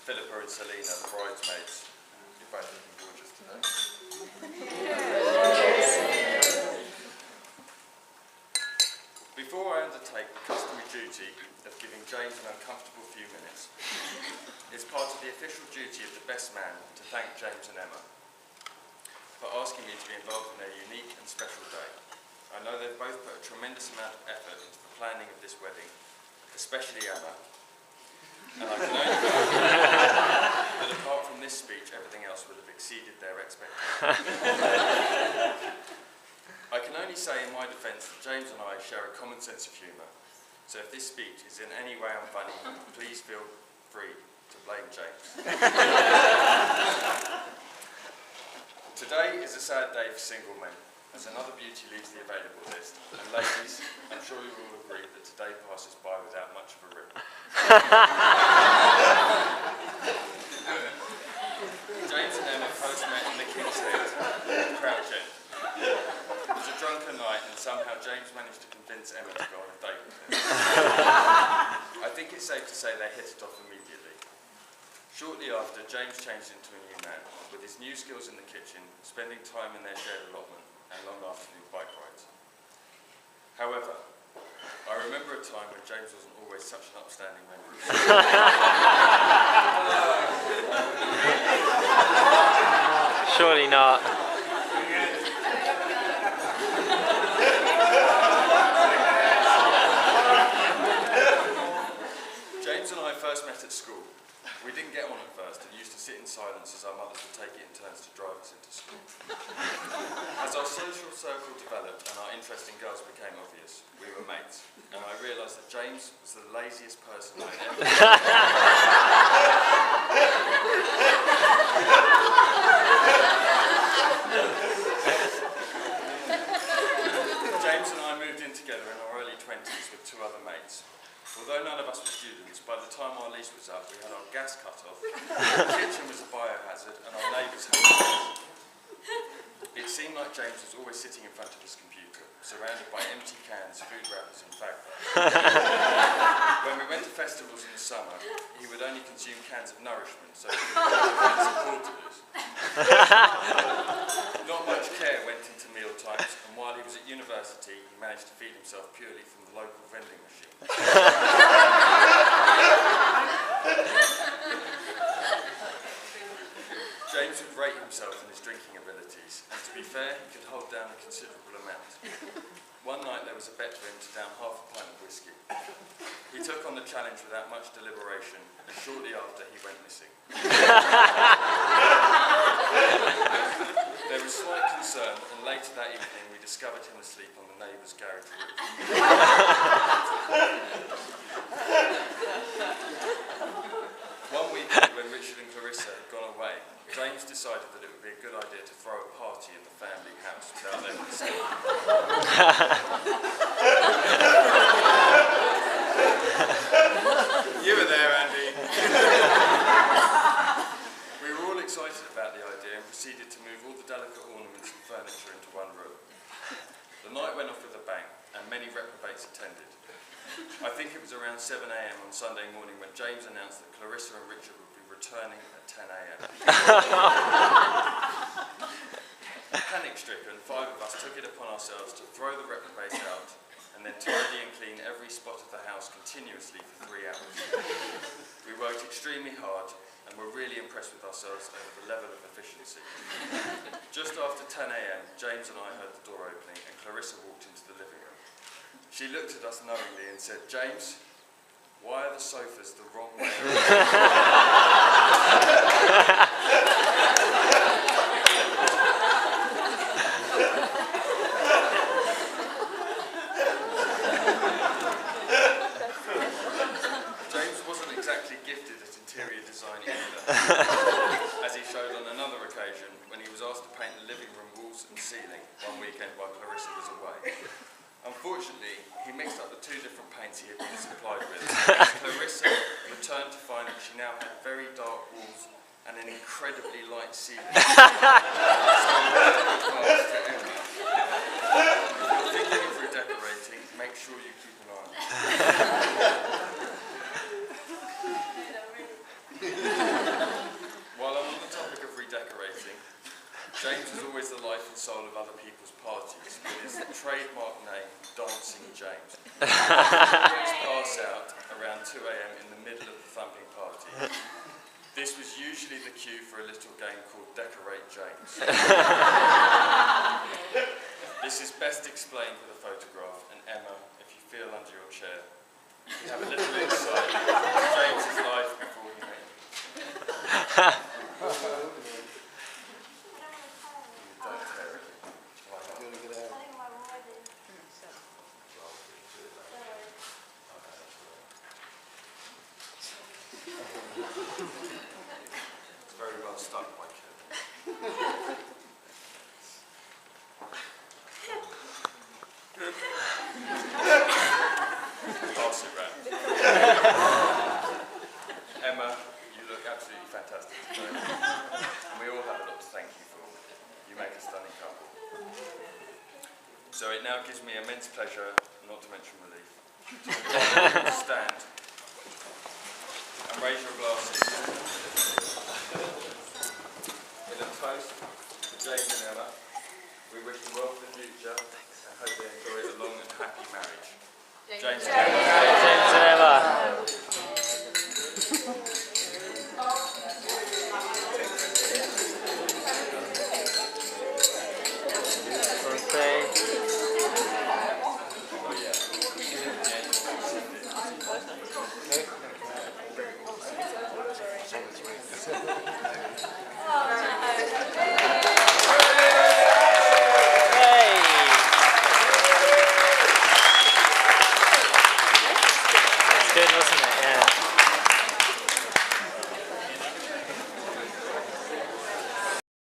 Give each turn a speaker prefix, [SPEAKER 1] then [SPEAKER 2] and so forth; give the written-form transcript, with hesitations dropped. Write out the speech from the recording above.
[SPEAKER 1] Philippa and Selena, the bridesmaids. You're both looking gorgeous today. Before I undertake the customary duty of giving James an uncomfortable few minutes, it's part of the official duty of the best man to thank James and Emma for asking me to be involved in their unique and special day. I know they've both put a tremendous amount of effort into the planning of this wedding, especially Emma, and I can only hope that apart from this speech, everything else will have exceeded their expectations. I can only say in my defence that James and I share a common sense of humour, so if this speech is in any way unfunny, please feel free to blame James. Today is a sad day for single men, as another beauty leaves the available list. And ladies, I'm sure you will agree that today passes by without much of a ripple. James and Emma first met in the King's Head, Crouch End. It was a drunken night, and somehow James managed to convince Emma to go on a date with him. I think it's safe to say they hit it off immediately. Shortly after, James changed into a new man, with his new skills in the kitchen, spending time in their shared allotment, and long afternoon bike rides. However, I remember a time when James wasn't always such an upstanding member of the
[SPEAKER 2] Surely not.
[SPEAKER 1] James and I first met at school. We didn't get on at first and used to sit in silence as our mothers would take it in turns to drive us into school. As our social circle developed and our interest in girls became obvious, we were mates, and I realised that James was the laziest person I'd ever met. James and I moved in together in our early 20s with two other mates. Although none of us were students, by the time our lease was up, we had our gas cut off, the kitchen was a biohazard, and our neighbours had kids. It seemed like James was always sitting in front of his computer, surrounded by empty cans, food wrappers and fag bags. When we went to festivals in the summer, he would only consume cans of nourishment, so he could get some portaloos. Not much care went into meal times, and while he was at university, he managed to feed himself purely from the local vending machine. James would rate himself in his drinking abilities, and to be fair, he could hold down a considerable amount. One night there was a bet for him to down half a pint of whiskey. He took on the challenge without much deliberation, and shortly after he went missing. There was slight concern, and later that evening we discovered him asleep on the neighbour's garage roof. One weekend when Richard and Clarissa had gone away, James decided that it would be a good idea to throw a party in the family house without their consent. You were there, Andy. We were all excited about the idea and proceeded to move all the delicate ornaments and furniture into one room. The night went off with a bang, and many reprobates attended. I think it was around 7 AM on Sunday morning when James announced that Clarissa and Richard would be returning at 10 AM. Panic-stricken, 5 of us took it upon ourselves to throw the reprobates out and then tidy and clean every spot of the house continuously for 3 hours. We worked extremely hard and were really impressed with ourselves over the level of efficiency. Just after 10 AM, James and I heard the door opening and Clarissa walked into the living room. She looked at us knowingly and said, "James, why are the sofas the wrong way James wasn't exactly gifted at interior design either, as he showed on another occasion when he was asked to paint the living room walls and ceiling one weekend while Clarissa was away. Unfortunately, he mixed up the 2 different paints he had been supplied with. Clarissa returned to find that she now had very dark walls and an incredibly light ceiling. So advice to Emma, if you're thinking of redecorating, make sure you keep an eye on it. pass out around 2 AM in the middle of the thumping party. This was usually the cue for a little game called Decorate James. This is best explained with a photograph, and Emma, if you feel under your chair, you can have a little insight into James's life before he met you. Don't tear it. Why not? It's very well stuck, my kid. Pass it round. Emma, you look absolutely fantastic today. And we all have a lot to thank you for. You make a stunning couple. So it now gives me immense pleasure, not to mention relief, to stand